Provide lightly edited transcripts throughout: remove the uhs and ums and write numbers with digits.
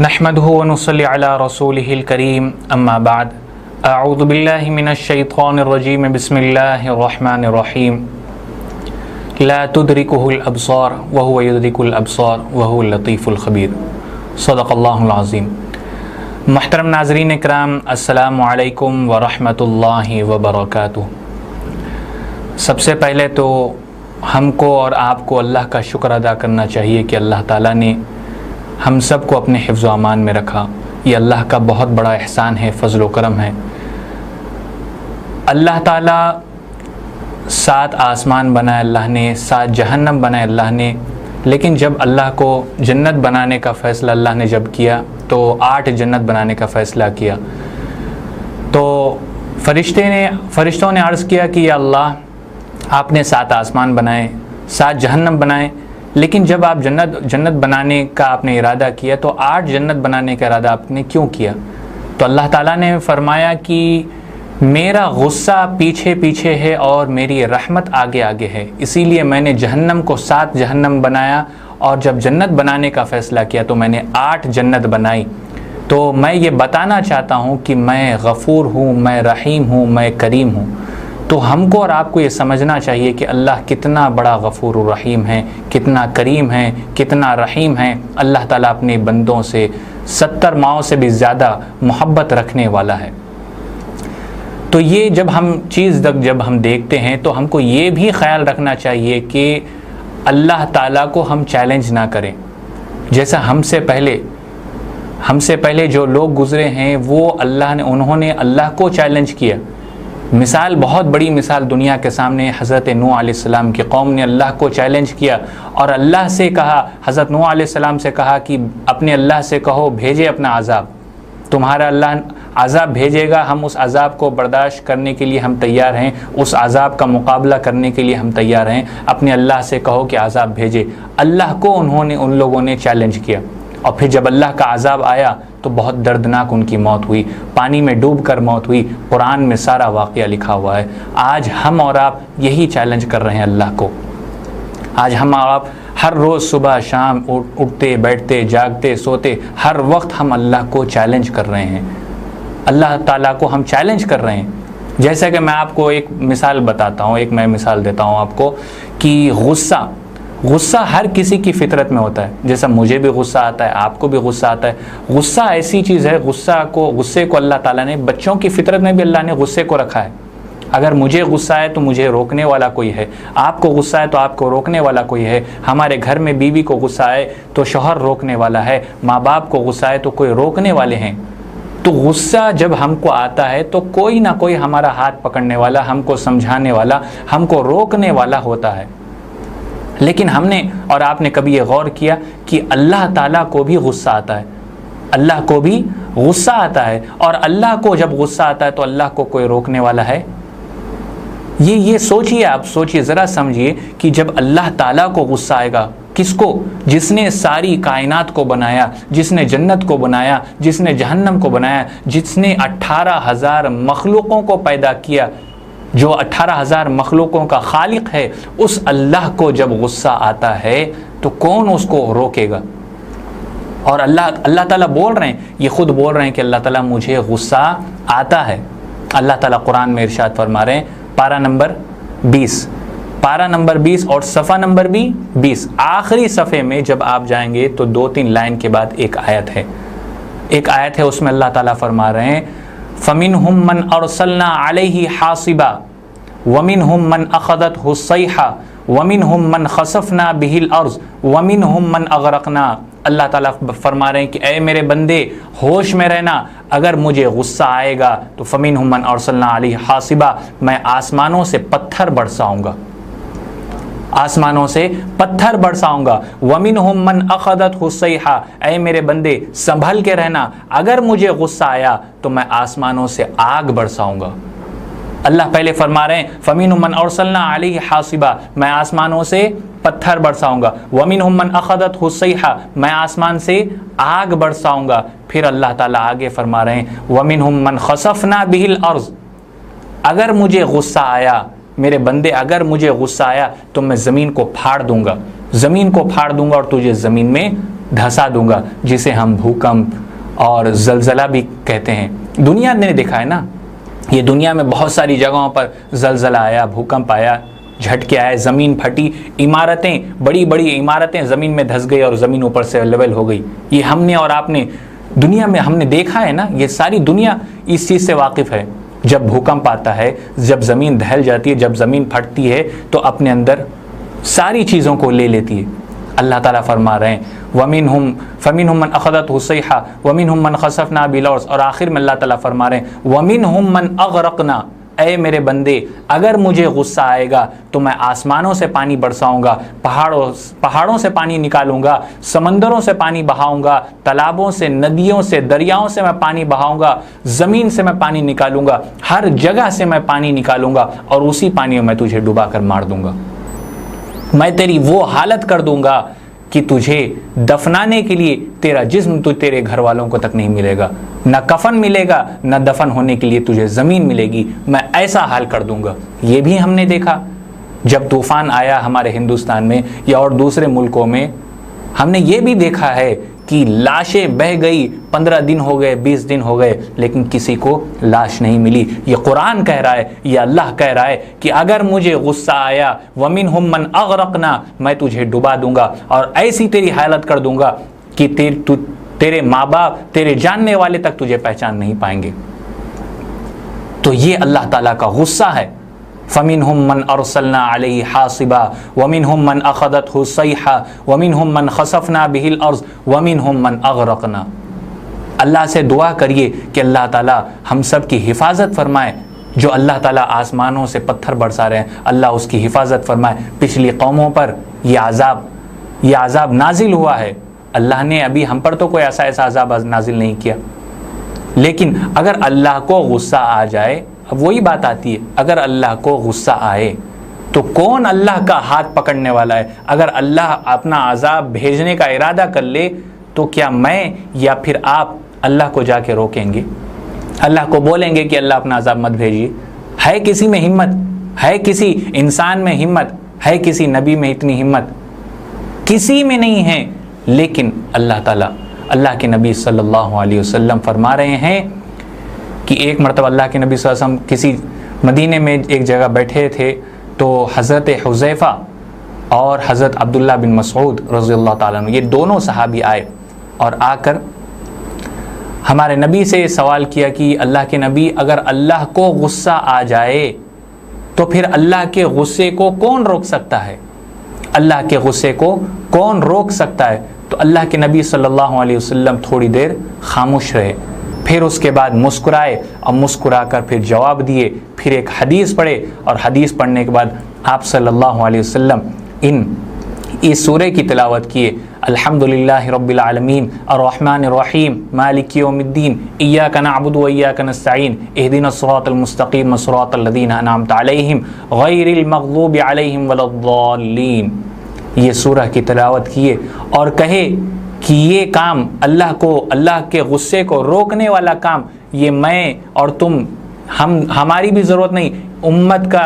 نحمده ونصلي على رسوله الكريم اما بعد اعوذ بالله من الشيطان الرجيم بسم الله الرحمن الرحيم لا تدركه الابصار وهو يدرك الابصار وهو اللطيف الخبير صدق اللہ العظیم۔ محترم ناظرین اکرام، السلام علیکم ورحمۃ اللہ وبرکاتہ۔ سب سے پہلے تو ہم کو اور آپ کو اللہ کا شکر ادا کرنا چاہیے کہ اللہ تعالیٰ نے ہم سب کو اپنے حفظ و امان میں رکھا۔ یہ اللہ کا بہت بڑا احسان ہے، فضل و کرم ہے۔ اللہ تعالیٰ 7 آسمان بنائے اللہ نے، 7 جہنم بنائے اللہ نے، لیکن جب اللہ کو جنت بنانے کا فیصلہ اللہ نے جب کیا تو 8 جنت بنانے کا فیصلہ کیا۔ تو فرشتوں نے عرض کیا کہ یا اللہ، آپ نے 7 آسمان بنائے، 7 جہنم بنائے، لیکن جب آپ جنت بنانے کا آپ نے ارادہ کیا تو 8 جنت بنانے کا ارادہ آپ نے کیوں کیا؟ تو اللہ تعالیٰ نے فرمایا کہ میرا غصہ پیچھے پیچھے ہے اور میری رحمت آگے آگے ہے، اسی لیے میں نے جہنم کو 7 جہنم بنایا، اور جب جنت بنانے کا فیصلہ کیا تو میں نے 8 جنت بنائی۔ تو میں یہ بتانا چاہتا ہوں کہ میں غفور ہوں، میں رحیم ہوں، میں کریم ہوں۔ تو ہم کو اور آپ کو یہ سمجھنا چاہیے کہ اللہ کتنا بڑا غفور الرحیم ہے، کتنا کریم ہے، کتنا رحیم ہے۔ اللہ تعالیٰ اپنے بندوں سے 70 ماؤں سے بھی زیادہ محبت رکھنے والا ہے۔ تو یہ جب ہم دیکھتے ہیں تو ہم کو یہ بھی خیال رکھنا چاہیے کہ اللہ تعالیٰ کو ہم چیلنج نہ کریں۔ جیسا ہم سے پہلے جو لوگ گزرے ہیں وہ انہوں نے اللہ کو چیلنج کیا۔ مثال، بہت بڑی مثال دنیا کے سامنے، حضرت نوح علیہ السلام کی قوم نے اللہ کو چیلنج کیا اور اللہ سے کہا، حضرت نوح علیہ السلام سے کہا کہ اپنے اللہ سے کہو بھیجے اپنا عذاب، تمہارا اللہ عذاب بھیجے گا، ہم اس عذاب کو برداشت کرنے کے لیے ہم تیار ہیں، اس عذاب کا مقابلہ کرنے کے لیے ہم تیار ہیں، اپنے اللہ سے کہو کہ عذاب بھیجے۔ اللہ کو ان لوگوں نے چیلنج کیا، اور پھر جب اللہ کا عذاب آیا تو بہت دردناک ان کی موت ہوئی، پانی میں ڈوب کر موت ہوئی۔ قرآن میں سارا واقعہ لکھا ہوا ہے۔ آج ہم اور آپ یہی چیلنج کر رہے ہیں اللہ کو۔ آج ہم اور آپ ہر روز صبح شام اٹھتے بیٹھتے جاگتے سوتے ہر وقت ہم اللہ کو چیلنج کر رہے ہیں، اللہ تعالیٰ کو ہم چیلنج کر رہے ہیں۔ جیسا کہ میں آپ کو ایک مثال بتاتا ہوں، میں مثال دیتا ہوں آپ کو کہ غصہ ہر کسی کی فطرت میں ہوتا ہے۔ جیسا مجھے بھی غصہ آتا ہے، آپ کو بھی غصہ آتا ہے۔ غصہ ایسی چیز ہے، غصے کو اللہ تعالیٰ نے بچوں کی فطرت میں بھی اللہ نے غصے کو رکھا ہے۔ اگر مجھے غصہ ہے تو مجھے روکنے والا کوئی ہے، آپ کو غصہ ہے تو آپ کو روکنے والا کوئی ہے۔ ہمارے گھر میں بیوی کو غصہ ہے تو شوہر روکنے والا ہے، ماں باپ کو غصہ ہے تو کوئی روکنے والے ہیں۔ تو غصہ جب ہم کو آتا ہے تو کوئی نہ کوئی ہمارا ہاتھ پکڑنے والا، ہم کو سمجھانے والا، ہم کو روکنے والا ہوتا ہے۔ لیکن ہم نے اور آپ نے کبھی یہ غور کیا کہ اللہ تعالیٰ کو بھی غصہ آتا ہے، اللہ کو بھی غصہ آتا ہے، اور اللہ کو جب غصہ آتا ہے تو اللہ کو کوئی روکنے والا ہے؟ یہ سوچئے، آپ سوچئے، ذرا سمجھیے کہ جب اللہ تعالیٰ کو غصہ آئے گا، کس کو؟ جس نے ساری کائنات کو بنایا، جس نے جنت کو بنایا، جس نے جہنم کو بنایا، جس نے 18,000 مخلوقوں کو پیدا کیا، جو 18,000 مخلوقوں کا خالق ہے، اس اللہ کو جب غصہ آتا ہے تو کون اس کو روکے گا؟ اور اللہ تعالیٰ بول رہے ہیں، یہ خود بول رہے ہیں کہ اللہ تعالیٰ مجھے غصہ آتا ہے۔ اللہ تعالیٰ قرآن میں ارشاد فرما رہے ہیں، پارہ نمبر 20 اور صفحہ نمبر بھی 20، آخری صفحے میں جب آپ جائیں گے تو 2-3 لائن کے بعد ایک آیت ہے، اس میں اللہ تعالیٰ فرما رہے ہیں، فَمِنْهُمْ مَنْ أَرْسَلْنَا عَلَيْهِ حَاصِبًا وَمِنْهُمْ مَنْ أَخَذَتْهُ الصَّيْحَةُ وَمِنْهُمْ مَنْ خَسَفْنَا بِهِ الْأَرْضَ وَمِنْهُمْ مَنْ أَغْرَقْنَا۔ اللہ تعالیٰ فرما رہے ہیں کہ اے میرے بندے، ہوش میں رہنا، اگر مجھے غصہ آئے گا تو فَمِنْهُمْ مَنْ أَرْسَلْنَا عَلَيْهِ حَاصِبًا، میں آسمانوں سے پتھر برساؤں گا، آسمانوں سے پتھر برساؤں گا۔ وَمِنْهُمْ مَنْ أَخَذَتْهُ الصَّيْحَةُ، اے میرے بندے سنبھل کے رہنا، اگر مجھے غصہ آیا تو میں آسمانوں سے آگ برساؤں گا۔ اللہ پہلے فرما رہے ہیں فَمِنْهُمْ مَنْ أَرْسَلْنَا عَلَيْهِ حَاصِبًا، میں آسمانوں سے پتھر برساؤں گا۔ وَمِنْهُمْ مَنْ أَخَذَتْهُ الصَّيْحَةُ، میں آسمان سے آگ برساؤں گا۔ پھر اللہ تعالیٰ آگے فرما رہے ہیں وَمِنْهُمْ مَنْ خَسَفْنَا بِهِ الْأَرْضَ، اگر مجھے غصہ آیا، میرے بندے اگر مجھے غصہ آیا تو میں زمین کو پھاڑ دوں گا، اور تجھے زمین میں دھسا دوں گا، جسے ہم بھوکمپ اور زلزلہ بھی کہتے ہیں۔ دنیا نے دیکھا ہے نا، یہ دنیا میں بہت ساری جگہوں پر زلزلہ آیا، بھوکمپ آیا، جھٹکے آئے، زمین پھٹی، عمارتیں، بڑی بڑی عمارتیں زمین میں دھس گئی اور زمین اوپر سے لیول ہو گئی۔ یہ ہم نے اور آپ نے دنیا میں ہم نے دیکھا ہے نا، یہ ساری دنیا اس چیز سے واقف ہے۔ جب بھوکمپ آتا ہے، جب زمین دہل جاتی ہے، جب زمین پھٹتی ہے تو اپنے اندر ساری چیزوں کو لے لیتی ہے۔ اللہ تعالیٰ فرما رہے ہیں فَمِنْهُمْ مَنْ أَخَذَتْهُ الصَّيْحَةُ وَمِنْهُمْ مَنْ خَسَفْنَا بِالْأَرْضِ، اور آخر میں اللہ تعالیٰ فرما رہے ہیں وَمِنْهُمْ مَنْ أَغْرَقْنَا، اے میرے بندے اگر مجھے غصہ آئے گا تو میں آسمانوں سے پانی برساؤں گا، پہاڑوں سے پانی نکالوں گا، سمندروں سے پانی بہاؤں گا، تالابوں سے، ندیوں سے، دریاؤں سے میں پانی بہاؤں گا، زمین سے میں پانی نکالوں گا، ہر جگہ سے میں پانی نکالوں گا اور اسی پانی میں تجھے ڈبا کر مار دوں گا۔ میں تیری وہ حالت کر دوں گا کہ تجھے دفنانے کے لیے تیرا جسم تو تیرے گھر والوں کو تک نہیں ملے گا، نہ کفن ملے گا، نہ دفن ہونے کے لیے تجھے زمین ملے گی، میں ایسا حال کر دوں گا۔ یہ بھی ہم نے دیکھا جب طوفان آیا ہمارے ہندوستان میں یا اور دوسرے ملکوں میں، ہم نے یہ بھی دیکھا ہے کہ لاشیں بہہ گئی، 15 دن ہو گئے، 20 دن ہو گئے، لیکن کسی کو لاش نہیں ملی۔ یہ قرآن کہہ رہا ہے، یہ اللہ کہہ رہا ہے کہ اگر مجھے غصہ آیا وَمِنْهُمْ مَنْ أَغْرَقْنَا، میں تجھے ڈبا دوں گا اور ایسی تیری حالت کر دوں گا کہ تیرے ماں باپ، تیرے جاننے والے تک تجھے پہچان نہیں پائیں گے۔ تو یہ اللہ تعالیٰ کا غصہ ہے۔ فَمِنْهُمْ مَنْ أَرْسَلْنَا عَلَيْهِ حَاصِبًا وَمِنْهُمْ مَنْ أَخَذَتْهُ الصَّيْحَةُ وَمِنْهُمْ مَنْ خَسَفْنَا بِهِ الْأَرْضَ وَمِنْهُمْ مَنْ أَغْرَقْنَا۔ اللہ سے دعا کریے کہ اللہ تعالیٰ ہم سب کی حفاظت فرمائے۔ جو اللہ تعالیٰ آسمانوں سے پتھر برسا رہے ہیں، اللہ اس کی حفاظت فرمائے۔ پچھلی قوموں پر یہ عذاب نازل ہوا ہے، اللہ نے ابھی ہم پر تو کوئی ایسا عذاب نازل نہیں کیا، لیکن اگر اللہ کو غصہ آ جائے، اب وہی بات آتی ہے، اگر اللہ کو غصہ آئے تو کون اللہ کا ہاتھ پکڑنے والا ہے؟ اگر اللہ اپنا عذاب بھیجنے کا ارادہ کر لے تو کیا میں یا پھر آپ اللہ کو جا کے روکیں گے؟ اللہ کو بولیں گے کہ اللہ اپنا عذاب مت بھیجیے؟ ہے کسی میں ہمت؟ ہے کسی انسان میں ہمت؟ ہے کسی نبی میں اتنی ہمت؟ کسی میں نہیں ہے۔ لیکن اللہ تعالیٰ، اللہ کے نبی صلی اللہ علیہ وسلم فرما رہے ہیں کہ ایک مرتبہ اللہ کے نبی صلی اللہ علیہ وسلم کسی مدینے میں ایک جگہ بیٹھے تھے تو حضرت حذیفہ اور حضرت عبداللہ بن مسعود رضی اللہ تعالیٰ عنہ، یہ دونوں صحابی آئے اور آ کر ہمارے نبی سے سوال کیا کہ اللہ کے نبی، اگر اللہ کو غصہ آ جائے تو پھر اللہ کے غصے کو کون روک سکتا ہے؟ اللہ کے غصے کو کون روک سکتا ہے؟ تو اللہ کے نبی صلی اللہ علیہ وسلم تھوڑی دیر خاموش رہے، پھر اس کے بعد مسکرائے اور مسکرا کر پھر جواب دیے، پھر ایک حدیث پڑھے اور حدیث پڑھنے کے بعد آپ صلی اللہ علیہ وسلم اس سورہ کی تلاوت کیے، الحمدللہ رب العالمین الرحمن الرحیم مالک یوم الدین ایاک نعبد و ایاک نستعین اہدنا الصراط المستقیم صراط الذین انعمت علیہم غیر المغضوب علیہم ولا الضالین۔ یہ سورہ کی تلاوت کیے اور کہے کہ یہ کام اللہ کے غصے کو روکنے والا کام یہ میں اور تم ہماری بھی ضرورت نہیں،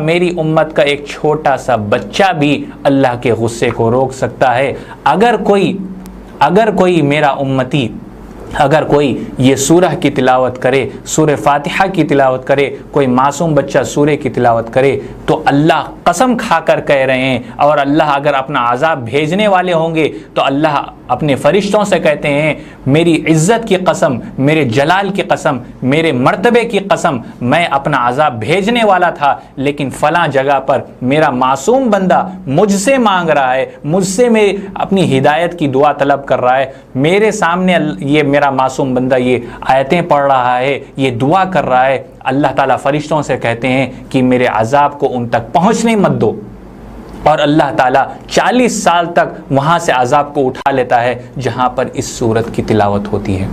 میری امت کا ایک چھوٹا سا بچہ بھی اللہ کے غصے کو روک سکتا ہے۔ اگر کوئی میرا امتی، اگر کوئی یہ سورہ کی تلاوت کرے، سورہ فاتحہ کی تلاوت کرے، کوئی معصوم بچہ سورہ کی تلاوت کرے تو اللہ قسم کھا کر کہہ رہے ہیں، اور اللہ اگر اپنا عذاب بھیجنے والے ہوں گے تو اللہ اپنے فرشتوں سے کہتے ہیں میری عزت کی قسم، میرے جلال کی قسم، میرے مرتبے کی قسم، میں اپنا عذاب بھیجنے والا تھا، لیکن فلاں جگہ پر میرا معصوم بندہ مجھ سے مانگ رہا ہے، مجھ سے اپنی ہدایت کی دعا طلب کر رہا ہے، میرے سامنے یہ میرا معصوم بندہ یہ آیتیں پڑھ رہا ہے، یہ دعا کر رہا ہے۔ اللہ تعالیٰ فرشتوں سے کہتے ہیں کہ میرے عذاب کو ان تک پہنچنے مت دو، اور اللہ تعالیٰ 40 سال تک وہاں سے عذاب کو اٹھا لیتا ہے جہاں پر اس سورت کی تلاوت ہوتی ہے،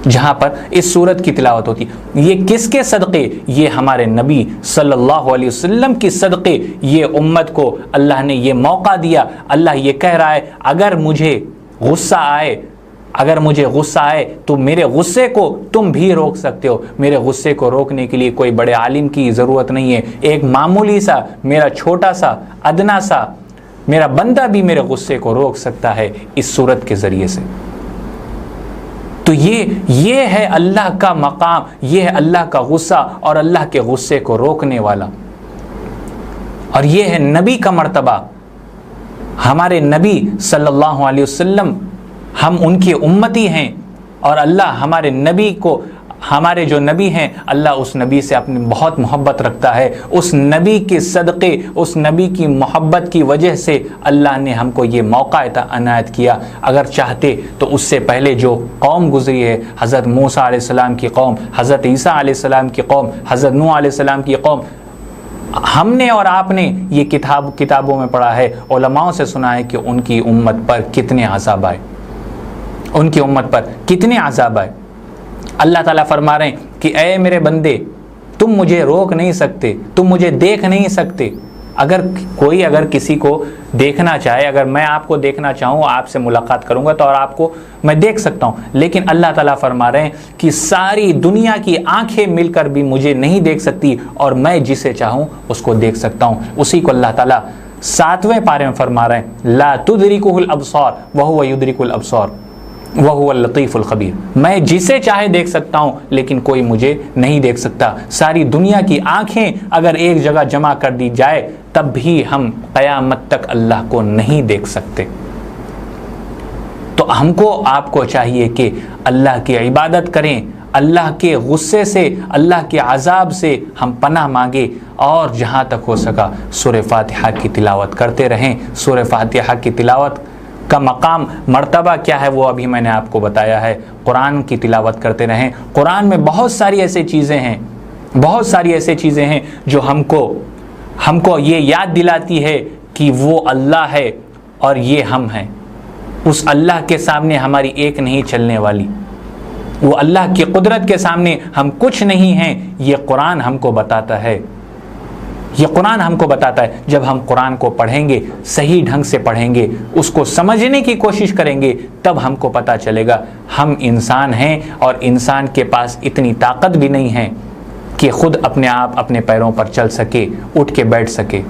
جہاں پر اس سورت کی تلاوت ہوتی ہے۔ یہ کس کے صدقے؟ یہ ہمارے نبی صلی اللہ علیہ وسلم کی صدقے یہ امت کو اللہ نے یہ موقع دیا۔ اللہ یہ کہہ رہا ہے اگر مجھے غصہ آئے تو میرے غصے کو تم بھی روک سکتے ہو۔ میرے غصے کو روکنے کے لیے کوئی بڑے عالم کی ضرورت نہیں ہے، ایک معمولی سا، میرا چھوٹا سا، ادنا سا میرا بندہ بھی میرے غصے کو روک سکتا ہے اس صورت کے ذریعے سے۔ تو یہ ہے اللہ کا مقام، یہ ہے اللہ کا غصہ اور اللہ کے غصے کو روکنے والا، اور یہ ہے نبی کا مرتبہ۔ ہمارے نبی صلی اللہ علیہ وسلم، ہم ان کی امتی ہیں، اور اللہ ہمارے نبی کو، ہمارے جو نبی ہیں، اللہ اس نبی سے اپنی بہت محبت رکھتا ہے۔ اس نبی کے صدقے، اس نبی کی محبت کی وجہ سے اللہ نے ہم کو یہ موقع عنایت کیا۔ اگر چاہتے تو اس سے پہلے جو قوم گزری ہے، حضرت موسیٰ علیہ السلام کی قوم، حضرت عیسیٰ علیہ السلام کی قوم، حضرت نوح علیہ السلام کی قوم، ہم نے اور آپ نے یہ کتابوں میں پڑھا ہے، علماء سے سنا ہے کہ ان کی امت پر کتنے عذاب آئے، ان کی امت پر کتنے عذاب آئے۔ اللہ تعالیٰ فرما رہے ہیں کہ اے میرے بندے، تم مجھے روک نہیں سکتے، تم مجھے دیکھ نہیں سکتے۔ اگر کسی کو دیکھنا چاہے، اگر میں آپ کو دیکھنا چاہوں، آپ سے ملاقات کروں گا تو اور آپ کو میں دیکھ سکتا ہوں، لیکن اللہ تعالیٰ فرما رہے ہیں کہ ساری دنیا کی آنکھیں مل کر بھی مجھے نہیں دیکھ سکتی، اور میں جسے چاہوں اس کو دیکھ سکتا ہوں۔ اسی کو اللہ تعالیٰ 7ویں پارے میں فرما رہے ہیں، لا تدرکہ الابصار وہو یدرک الابصار وہو اللطیف الخبیر۔ میں جسے چاہے دیکھ سکتا ہوں، لیکن کوئی مجھے نہیں دیکھ سکتا۔ ساری دنیا کی آنکھیں اگر ایک جگہ جمع کر دی جائے تب بھی ہم قیامت تک اللہ کو نہیں دیکھ سکتے۔ تو ہم کو، آپ کو چاہیے کہ اللہ کی عبادت کریں، اللہ کے غصے سے، اللہ کے عذاب سے ہم پناہ مانگے، اور جہاں تک ہو سکا سورہ فاتحہ کی تلاوت کرتے رہیں۔ سورہ فاتحہ کی تلاوت کا مقام، مرتبہ کیا ہے وہ ابھی میں نے آپ کو بتایا ہے۔ قرآن کی تلاوت کرتے رہیں۔ قرآن میں بہت ساری ایسی چیزیں ہیں، بہت ساری ایسی چیزیں ہیں جو ہم کو یہ یاد دلاتی ہے کہ وہ اللہ ہے اور یہ ہم ہیں۔ اس اللہ کے سامنے ہماری ایک نہیں چلنے والی، وہ اللہ کی قدرت کے سامنے ہم کچھ نہیں ہیں۔ یہ قرآن ہم کو بتاتا ہے، یہ قرآن ہم کو بتاتا ہے۔ جب ہم قرآن کو پڑھیں گے، صحیح ڈھنگ سے پڑھیں گے، اس کو سمجھنے کی کوشش کریں گے، تب ہم کو پتہ چلے گا ہم انسان ہیں، اور انسان کے پاس اتنی طاقت بھی نہیں ہے کہ خود اپنے آپ اپنے پیروں پر چل سکے، اٹھ کے بیٹھ سکے۔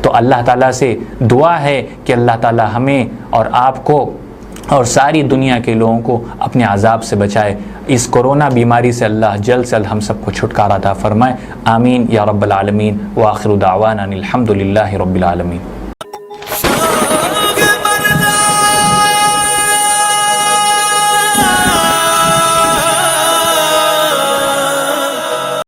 تو اللہ تعالیٰ سے دعا ہے کہ اللہ تعالیٰ ہمیں اور آپ کو اور ساری دنیا کے لوگوں کو اپنے عذاب سے بچائے۔ اس کورونا بیماری سے اللہ جلد سے جلد ہم سب کو چھٹکارا عطا فرمائے۔ آمین یا رب العالمین، وآخر دعوانا الحمد للہ رب العالمین۔